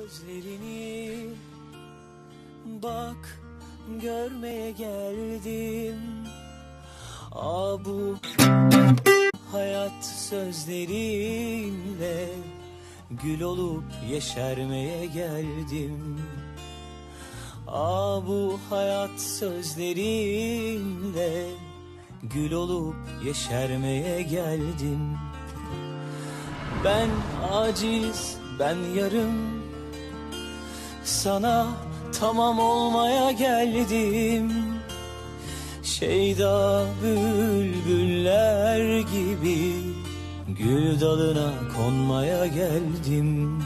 sözlerini bak görmeye geldim. Bu hayat sözlerinle gül olup yeşermeye geldim. Bu hayat sözlerinle gül olup yeşermeye geldim. Ben aciz, ben yarım, sana tamam olmaya geldim. Şeyda bülbüller gibi gül dalına konmaya geldim.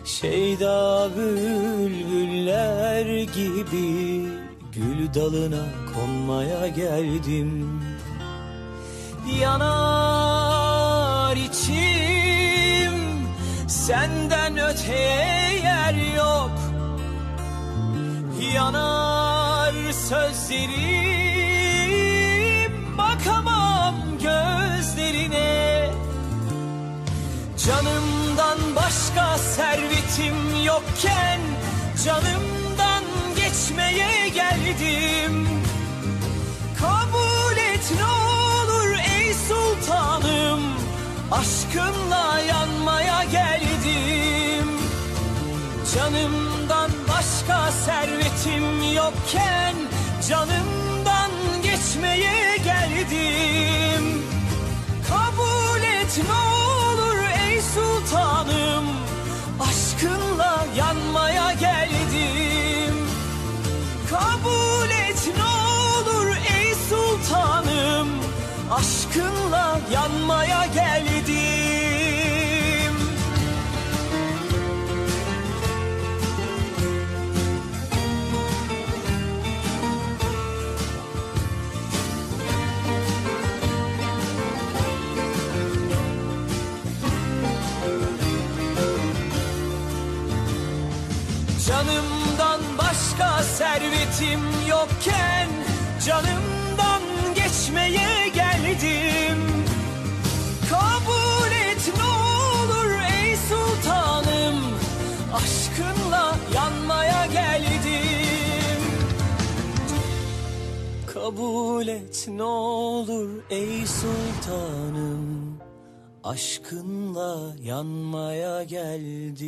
Şeyda bülbüller gibi gül dalına konmaya geldim. Yanar içim, senden öteye yer yok. Yanar sözlerim, bakamam gözlerine. Canımdan başka servetim yokken canımdan geçmeye geldim. Kabul et ne olur ey sultanım, aşkınla yanmaya geldim. Canımdan başka servetim yokken canımdan geçmeye geldim. Kabul et ne olur ey sultanım, aşkınla yanmaya geldim. Kabul et ne olur ey sultanım, aşkınla yanmaya geldim. Canımdan başka servetim yokken canımdan geçmeye geldim. Kabul et ne olur ey sultanım, aşkınla yanmaya geldim. Kabul et ne olur ey sultanım, aşkınla yanmaya geldim.